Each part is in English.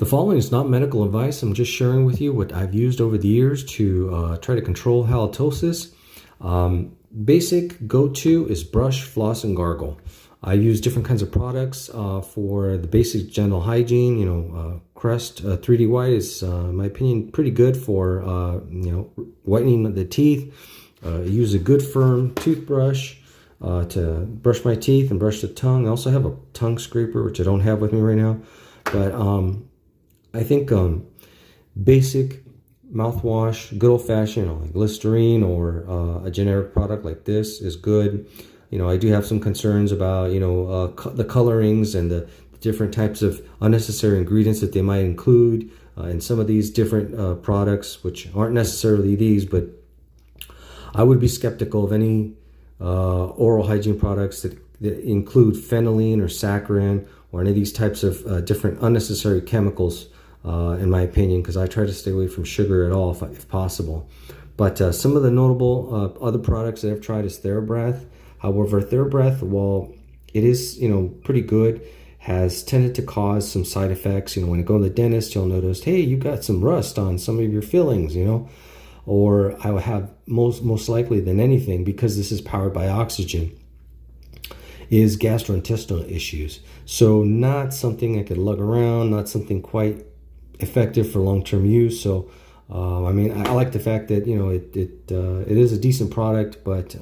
The following is not medical advice. I'm just sharing with you what I've used over the years to try to control halitosis. Basic go-to is brush, floss, and gargle. I use different kinds of products for the basic general hygiene. Crest 3D White is, in my opinion, pretty good for whitening the teeth. I use a good firm toothbrush to brush my teeth and brush the tongue. I also have a tongue scraper, which I don't have with me right now, but I think basic mouthwash, good old-fashioned, like Listerine or a generic product like this is good. I do have some concerns about the colorings and the different types of unnecessary ingredients that they might include in some of these different products, which aren't necessarily these, but I would be skeptical of any oral hygiene products that include phenylene or saccharin or any of these types of different unnecessary chemicals, in my opinion, because I try to stay away from sugar at all if possible. But some of the notable other products that I've tried is TheraBreath. However, TheraBreath, while it is pretty good, has tended to cause some side effects. When you go to the dentist, you'll notice, hey, you got some rust on some of your fillings, or I will have most likely than anything, because this is powered by oxygen, is gastrointestinal issues. So not something I could lug around, not something quite effective for long-term use. So I like the fact that it is a decent product, but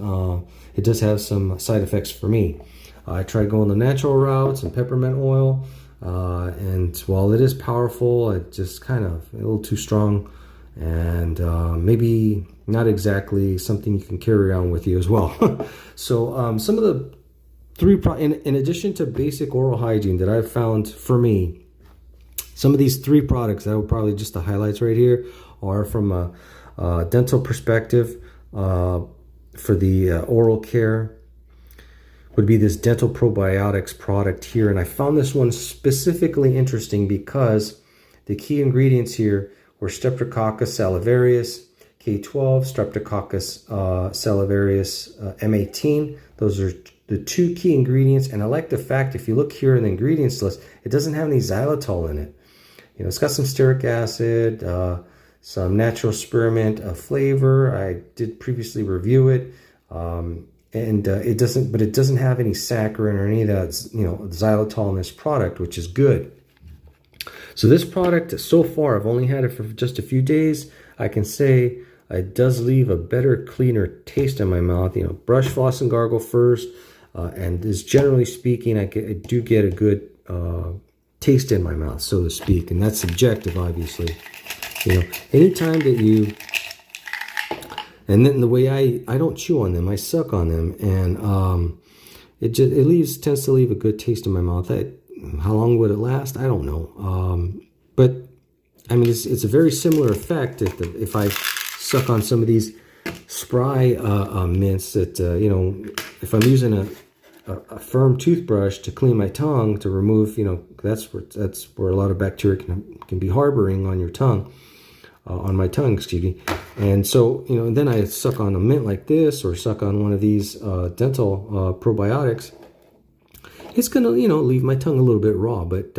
it does have some side effects for me. I tried going the natural route, some peppermint oil, and while it is powerful, it just kind of a little too strong, and maybe not exactly something you can carry around with you as well. So some of the in addition to basic oral hygiene that I've found for me, some of these three products that I would probably just the highlights right here are from a dental perspective. For the oral care would be this dental probiotics product here, and I found this one specifically interesting because the key ingredients here were Streptococcus salivarius K12, Streptococcus salivarius M18. Those are the two key ingredients, and I like the fact, if you look here in the ingredients list, it doesn't have any xylitol in it. It's got some stearic acid, some natural spearmint flavor. I did previously review it, and it doesn't have any saccharin or any of that xylitol in this product, which is good. So this product, so far, I've only had it for just a few days. I can say it does leave a better, cleaner taste in my mouth. Brush, floss, and gargle first, and is generally speaking, I do get a good taste in my mouth, so to speak, and that's subjective, obviously. Anytime that you, and then the way I don't chew on them, I suck on them, and it tends to leave a good taste in my mouth. How long would it last? I don't know, but I mean it's a very similar effect if I suck on some of these spry mints that if I'm using a firm toothbrush to clean my tongue to remove, that's where a lot of bacteria can be harboring on your tongue, on my tongue, excuse me. And so, then I suck on a mint like this, or suck on one of these dental probiotics. It's gonna, leave my tongue a little bit raw, but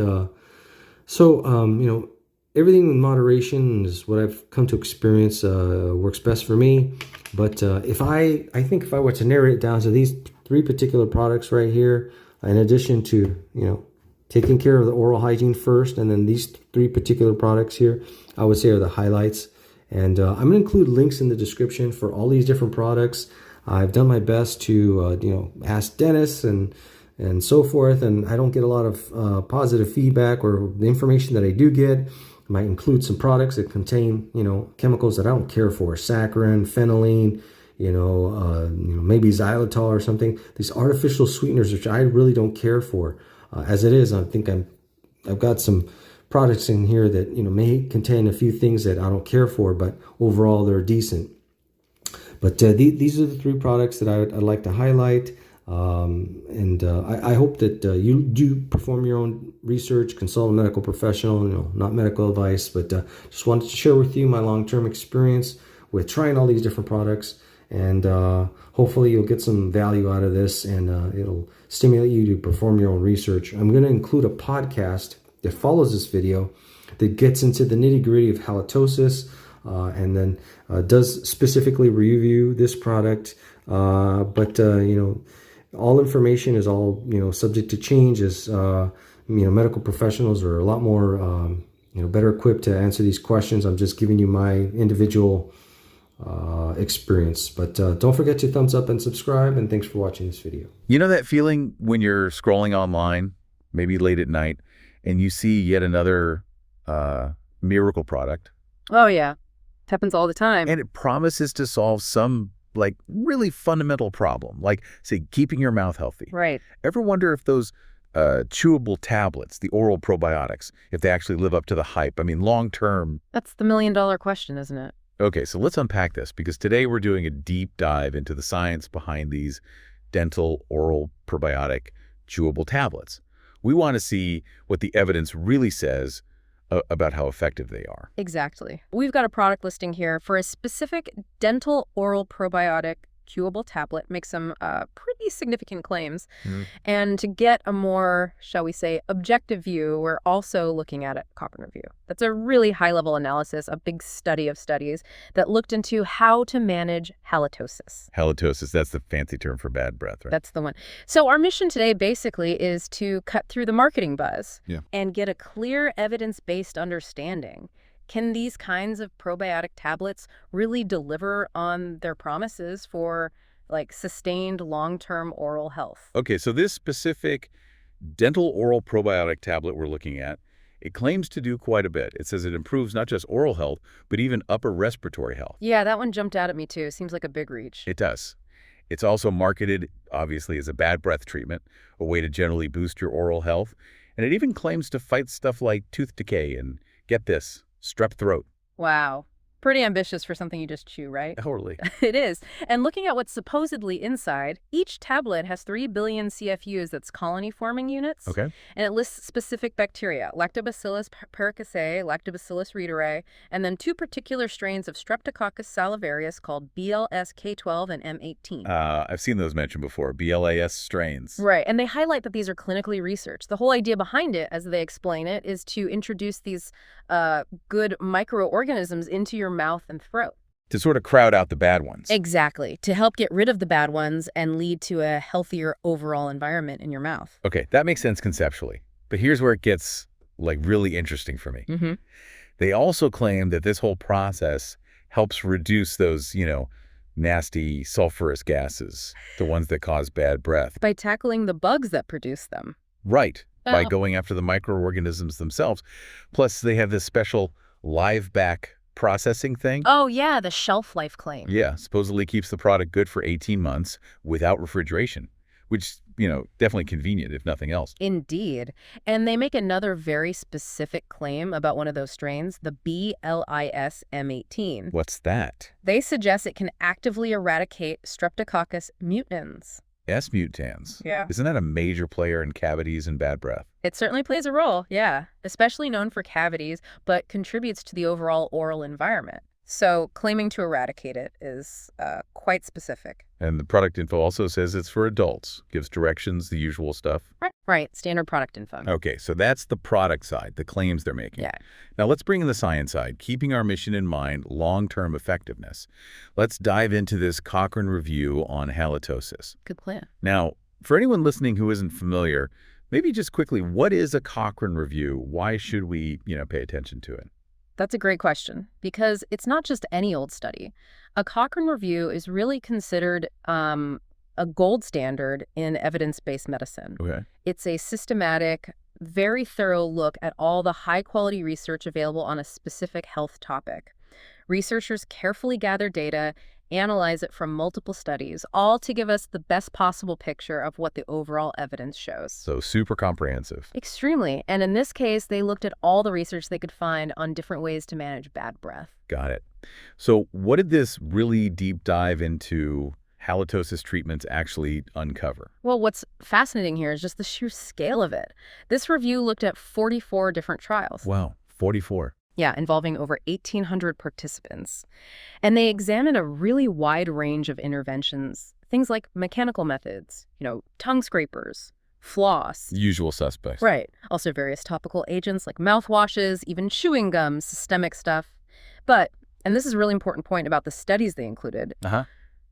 everything in moderation is what I've come to experience works best for me. But I think if I were to narrow it down to these three particular products right here, in addition to taking care of the oral hygiene first, and then these three particular products here, I would say are the highlights. And I'm going to include links in the description for all these different products. I've done my best to ask dentists and so forth, and I don't get a lot of positive feedback, or the information that I do get might include some products that contain chemicals that I don't care for, saccharin, phenylene, maybe xylitol or something. These artificial sweeteners, which I really don't care for. As it is, I think I've got some products in here that may contain a few things that I don't care for, but overall they're decent. But these are the three products that I'd like to highlight. I hope that you do perform your own research, consult a medical professional, not medical advice, but just wanted to share with you my long-term experience with trying all these different products, and hopefully you'll get some value out of this, and it'll stimulate you to perform your own research. I'm going to include a podcast that follows this video that gets into the nitty-gritty of halitosis, and then does specifically review this product. But all information is all subject to change, as medical professionals are a lot more better equipped to answer these questions. I'm just giving you my individual experience. But don't forget to thumbs up and subscribe, and thanks for watching this video. You know that feeling when you're scrolling online, maybe late at night, and you see yet another miracle product? Oh, yeah. It happens all the time. And it promises to solve some like really fundamental problem, like, say, keeping your mouth healthy. Right. Ever wonder if those chewable tablets, the oral probiotics, if they actually live up to the hype? I mean, long term. That's the million-dollar question, isn't it? Okay, so let's unpack this, because today we're doing a deep dive into the science behind these dental oral probiotic chewable tablets. We want to see what the evidence really says about how effective they are. Exactly. We've got a product listing here for a specific dental oral probiotic chewable tablet. Makes some pretty significant claims. And to get a more, shall we say, objective view, we're also looking at a Cochrane review. That's a really high-level analysis, a big study of studies that looked into how to manage halitosis. Halitosis, that's the fancy term for bad breath, right? That's the one. So our mission today basically is to cut through the marketing buzz and get a clear evidence-based understanding. Can these kinds of probiotic tablets really deliver on their promises for like sustained long-term oral health? Okay, so this specific dental oral probiotic tablet we're looking at, it claims to do quite a bit. It says it improves not just oral health, but even upper respiratory health. Yeah, that one jumped out at me too. Seems like a big reach. It does. It's also marketed, obviously, as a bad breath treatment, a way to generally boost your oral health. And it even claims to fight stuff like tooth decay and, get this, strep throat. Wow. Pretty ambitious for something you just chew, right? Totally. It is. And looking at what's supposedly inside, each tablet has 3 billion CFUs, that's colony-forming units. Okay. And it lists specific bacteria, Lactobacillus paracasei, Lactobacillus reuteri, and then 2 particular strains of Streptococcus salivarius called BLS-K12 and M18. I've seen those mentioned before, BLAS strains. Right. And they highlight that these are clinically researched. The whole idea behind it, as they explain it, is to introduce these good microorganisms into your mouth and throat. To sort of crowd out the bad ones. Exactly. To help get rid of the bad ones and lead to a healthier overall environment in your mouth. Okay, that makes sense conceptually. But here's where it gets, like, really interesting for me. They also claim that this whole process helps reduce those, nasty sulfurous gases, the ones that cause bad breath. By tackling the bugs that produce them. Right. By going after the microorganisms themselves. Plus, they have this special live back processing thing. Oh, yeah, the shelf life claim. Yeah, supposedly keeps the product good for 18 months without refrigeration, which, definitely convenient if nothing else. Indeed. And they make another very specific claim about one of those strains, the BLIS M18. What's that? They suggest it can actively eradicate Streptococcus mutans. S. mutans. Yeah. Isn't that a major player in cavities and bad breath? It certainly plays a role, yeah. Especially known for cavities, but contributes to the overall oral environment. So claiming to eradicate it is quite specific. And the product info also says it's for adults. Gives directions, the usual stuff. Right, standard product info. Okay, so that's the product side, the claims they're making. Yeah. Now let's bring in the science side, keeping our mission in mind, long-term effectiveness. Let's dive into this Cochrane review on halitosis. Good plan. Now, for anyone listening who isn't familiar, maybe just quickly, what is a Cochrane review? Why should we, pay attention to it? That's a great question, because it's not just any old study. A Cochrane review is really considered a gold standard in evidence-based medicine. Okay. It's a systematic, very thorough look at all the high-quality research available on a specific health topic. Researchers carefully gather data, analyze it from multiple studies, all to give us the best possible picture of what the overall evidence shows. So super comprehensive. Extremely. And in this case, they looked at all the research they could find on different ways to manage bad breath. Got it. So what did this really deep dive into halitosis treatments actually uncover? Well, what's fascinating here is just the sheer scale of it. This review looked at 44 different trials. Wow, 44. Yeah, involving over 1,800 participants. And they examined a really wide range of interventions, things like mechanical methods, tongue scrapers, floss. Usual suspects. Right. Also various topical agents like mouthwashes, even chewing gum, systemic stuff. But, and this is a really important point about the studies they included, Uh-huh.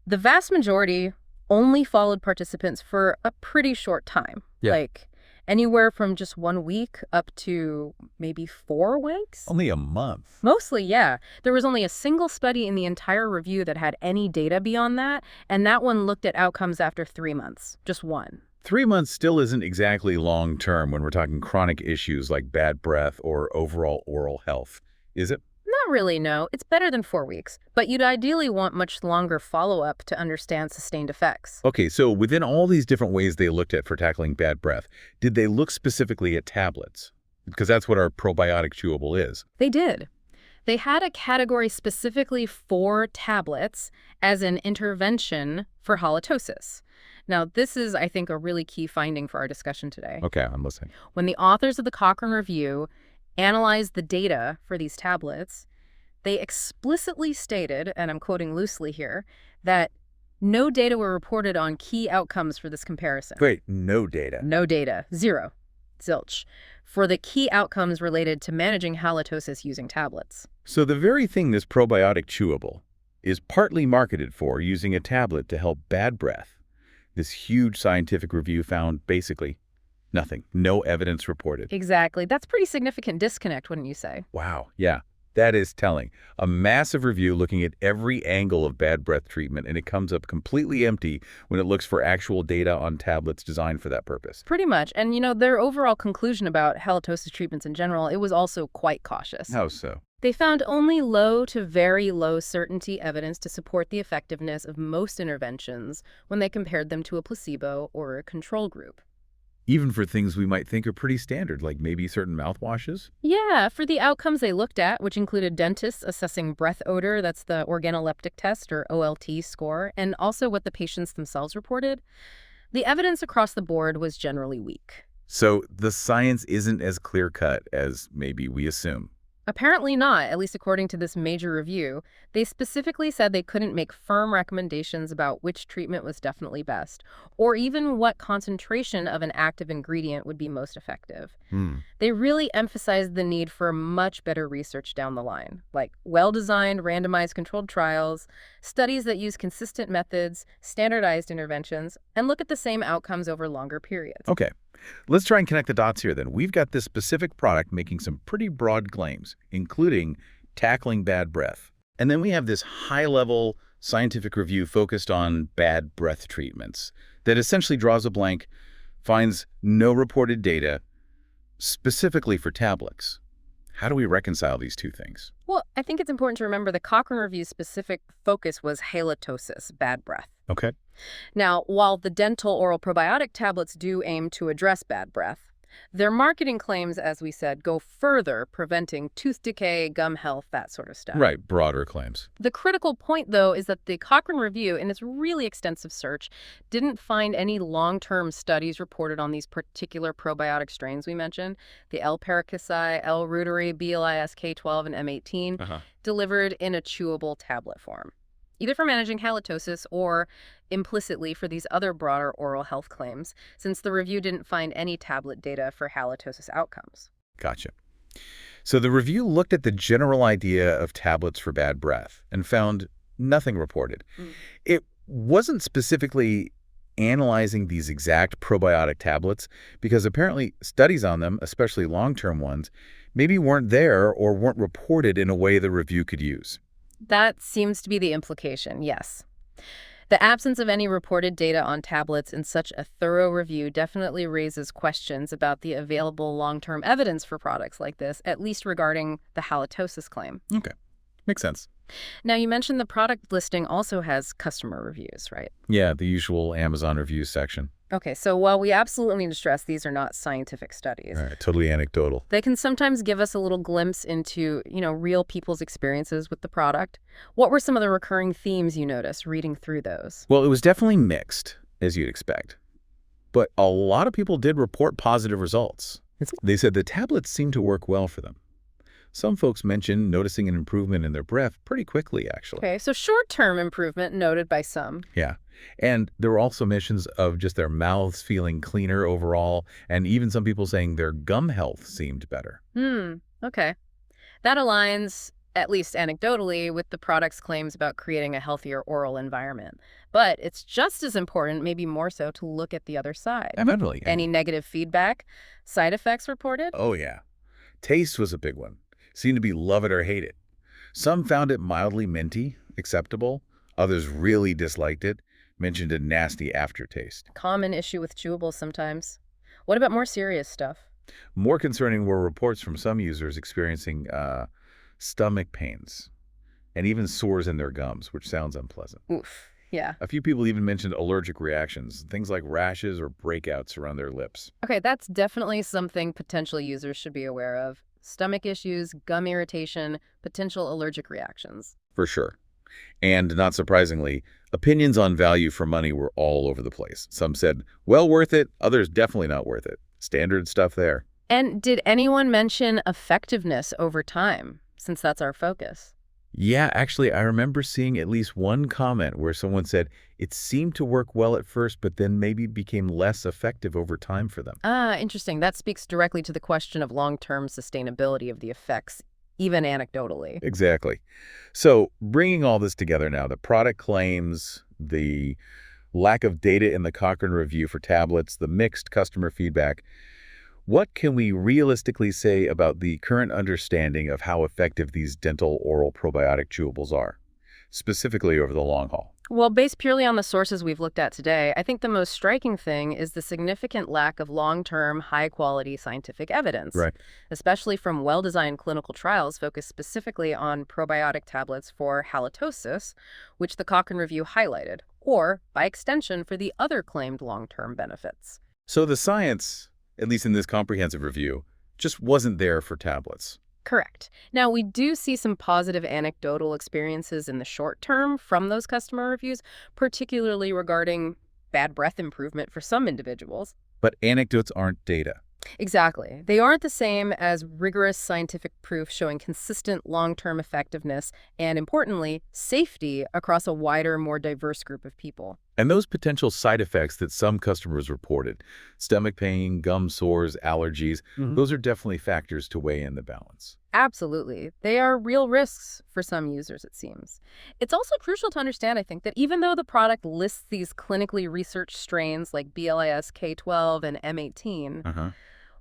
the vast majority only followed participants for a pretty short time. Yeah. Like anywhere from just 1 week up to maybe 4 weeks. Only a month. Mostly, yeah. There was only a single study in the entire review that had any data beyond that, and that one looked at outcomes after 3 months. Just one. 3 months still isn't exactly long-term when we're talking chronic issues like bad breath or overall oral health, is it? Not really, no. It's better than 4 weeks, but you'd ideally want much longer follow-up to understand sustained effects. Okay, so within all these different ways they looked at for tackling bad breath, did they look specifically at tablets? Because that's what our probiotic chewable is. They did. They had a category specifically for tablets as an intervention for halitosis. Now, this is, I think, a really key finding for our discussion today. Okay, I'm listening. When the authors of the Cochrane Review analyzed the data for these tablets, they explicitly stated, and I'm quoting loosely here, that no data were reported on key outcomes for this comparison. Wait, no data. No data. Zero. Zilch. For the key outcomes related to managing halitosis using tablets. So the very thing this probiotic chewable is partly marketed for using a tablet to help bad breath, this huge scientific review found basically nothing. No evidence reported. Exactly. That's pretty significant disconnect, wouldn't you say? Wow. Yeah, that is telling. A massive review looking at every angle of bad breath treatment, and it comes up completely empty when it looks for actual data on tablets designed for that purpose. Pretty much. And, you know, their overall conclusion about halitosis treatments in general, it was also quite cautious. How so? They found only low to very low certainty evidence to support the effectiveness of most interventions when they compared them to a placebo or a control group. Even for things we might think are pretty standard, like maybe certain mouthwashes? Yeah, for the outcomes they looked at, which included dentists assessing breath odor, that's the organoleptic test or OLT score, and also what the patients themselves reported, the evidence across the board was generally weak. So the science isn't as clear-cut as maybe we assume. Apparently not, at least according to this major review. They specifically said they couldn't make firm recommendations about which treatment was definitely best, or even what concentration of an active ingredient would be most effective. They really emphasized the need for much better research down the line, like well-designed, randomized controlled trials, studies that use consistent methods, standardized interventions, and look at the same outcomes over longer periods. Okay. Let's try and connect the dots here then. We've got this specific product making some pretty broad claims, including tackling bad breath. And then we have this high-level scientific review focused on bad breath treatments that essentially draws a blank, finds no reported data specifically for tablets. How do we reconcile these two things? Well, I think it's important to remember the Cochrane Review's specific focus was halitosis, bad breath. Okay. Now, while the dental oral probiotic tablets do aim to address bad breath, their marketing claims, as we said, go further, preventing tooth decay, gum health, that sort of stuff. Right, broader claims. The critical point, though, is that the Cochrane Review, in its really extensive search, didn't find any long-term studies reported on these particular probiotic strains we mentioned, the L. paracasi, L. reuteri, BLIS-K12, and M18, delivered in a chewable tablet form, either for managing halitosis or implicitly for these other broader oral health claims, since the review didn't find any tablet data for halitosis outcomes. Gotcha. So the review looked at the general idea of tablets for bad breath and found nothing reported. It wasn't specifically analyzing these exact probiotic tablets because apparently studies on them, especially long-term ones, maybe weren't there or weren't reported in a way the review could use. That seems to be the implication, yes. The absence of any reported data on tablets in such a thorough review definitely raises questions about the available long-term evidence for products like this, at least regarding the halitosis claim. Okay. Makes sense. Now, you mentioned the product listing also has customer reviews, right? Yeah, the usual Amazon reviews section. Okay, so while we absolutely need to stress these are not scientific studies, All right, totally anecdotal. they can sometimes give us a little glimpse into, real people's experiences with the product. What were some of the recurring themes you noticed reading through those? Well, it was definitely mixed, as you'd expect. But a lot of people did report positive results. They said the tablets seemed to work well for them. Some folks mentioned noticing an improvement in their breath pretty quickly, actually. Okay, so short-term improvement noted by some. Yeah. And there were also mentions of just their mouths feeling cleaner overall, and even some people saying their gum health seemed better. Okay. That aligns, at least anecdotally, with the product's claims about creating a healthier oral environment. But it's just as important, maybe more so, to look at the other side. Definitely. Any negative feedback? Side effects reported? Oh, yeah. Taste was a big one. Seemed to be love it or hate it. Some found it mildly minty, acceptable. Others really disliked it, mentioned a nasty aftertaste. Common issue with chewables sometimes. What about more serious stuff? More concerning were reports from some users experiencing stomach pains and even sores in their gums, which sounds unpleasant. Oof. Yeah. A few people even mentioned allergic reactions, things like rashes or breakouts around their lips. Okay, that's definitely something potential users should be aware of. Stomach issues, gum irritation, potential allergic reactions. For sure. And not surprisingly, opinions on value for money were all over the place. Some said, well worth it, others definitely not worth it. Standard stuff there. And did anyone mention effectiveness over time, since that's our focus? Yeah, actually, I remember seeing at least one comment where someone said it seemed to work well at first, but then maybe became less effective over time for them. Interesting. That speaks directly to the question of long-term sustainability of the effects, even anecdotally. Exactly. So bringing all this together now, the product claims, the lack of data in the Cochrane review for tablets, the mixed customer feedback, what can we realistically say about the current understanding of how effective these dental oral probiotic chewables are, specifically over the long haul? Well, based purely on the sources we've looked at today, I think the most striking thing is the significant lack of long-term, high-quality scientific evidence, Right. especially from well-designed clinical trials focused specifically on probiotic tablets for halitosis, which the Cochrane review highlighted, or, by extension, for the other claimed long-term benefits. So the science, at least in this comprehensive review, just wasn't there for tablets. Correct. Now, we do see some positive anecdotal experiences in the short term from those customer reviews, particularly regarding bad breath improvement for some individuals. But anecdotes aren't data. Exactly. They aren't the same as rigorous scientific proof showing consistent long-term effectiveness and, importantly, safety across a wider, more diverse group of people. And those potential side effects that some customers reported, stomach pain, gum sores, allergies, those are definitely factors to weigh in the balance. Absolutely. They are real risks for some users, it seems. It's also crucial to understand, I think, that even though the product lists these clinically researched strains like BLIS K12 and M18,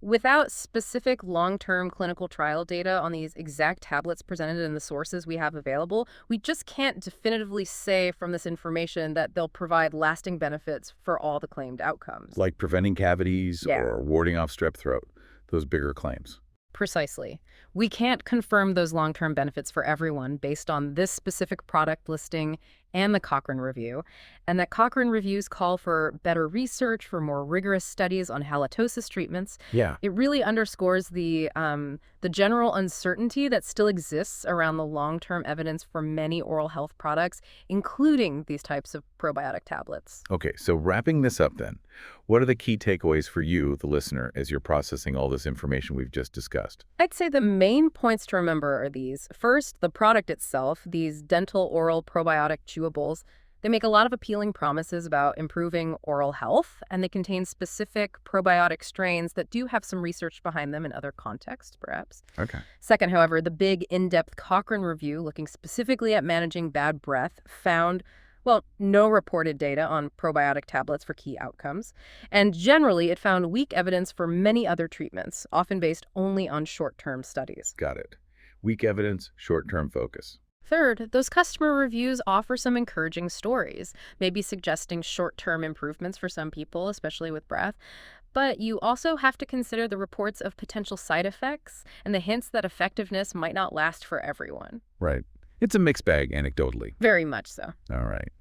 without specific long-term clinical trial data on these exact tablets presented in the sources we have available, we just can't definitively say from this information that they'll provide lasting benefits for all the claimed outcomes. Like preventing cavities or warding off strep throat, those bigger claims. Precisely. We can't confirm those long-term benefits for everyone based on this specific product listing and the Cochrane review, and that Cochrane reviews call for better research, for more rigorous studies on halitosis treatments. Yeah. It really underscores the general uncertainty that still exists around the long-term evidence for many oral health products, including these types of probiotic tablets. Okay, so wrapping this up then, what are the key takeaways for you, the listener, as you're processing all this information we've just discussed? I'd say the main points to remember are these. First, the product itself, these dental oral probiotic chewables, they make a lot of appealing promises about improving oral health, and they contain specific probiotic strains that do have some research behind them in other contexts, perhaps. Okay. Second, however, the big in-depth Cochrane review looking specifically at managing bad breath found, well, no reported data on probiotic tablets for key outcomes. And generally, it found weak evidence for many other treatments, often based only on short-term studies. Got it. Weak evidence, short-term focus. Third, those customer reviews offer some encouraging stories, maybe suggesting short-term improvements for some people, especially with breath. But you also have to consider the reports of potential side effects and the hints that effectiveness might not last for everyone. Right. It's a mixed bag, anecdotally. Very much so. All right.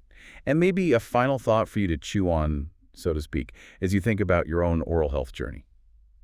And maybe a final thought for you to chew on, so to speak, as you think about your own oral health journey.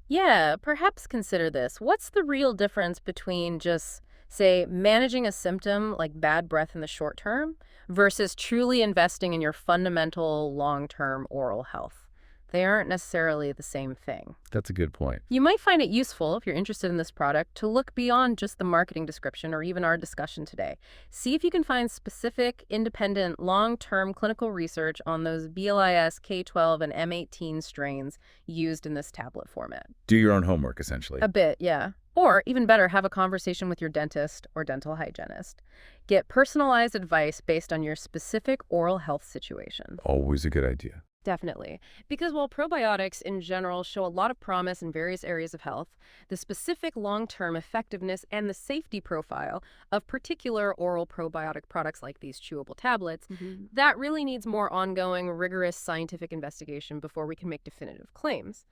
Yeah, perhaps consider this. What's the real difference between just, say, managing a symptom like bad breath in the short term versus truly investing in your fundamental long-term oral health? They aren't necessarily the same thing. That's a good point. You might find it useful, if you're interested in this product, to look beyond just the marketing description or even our discussion today. See if you can find specific, independent, long-term clinical research on those BLIS, K12, and M18 strains used in this tablet format. Do your own homework, essentially. A bit, yeah. Or, even better, have a conversation with your dentist or dental hygienist. Get personalized advice based on your specific oral health situation. Always a good idea. Definitely. Because while probiotics in general show a lot of promise in various areas of health, the specific long-term effectiveness and the safety profile of particular oral probiotic products like these chewable tablets, that really needs more ongoing, rigorous scientific investigation before we can make definitive claims.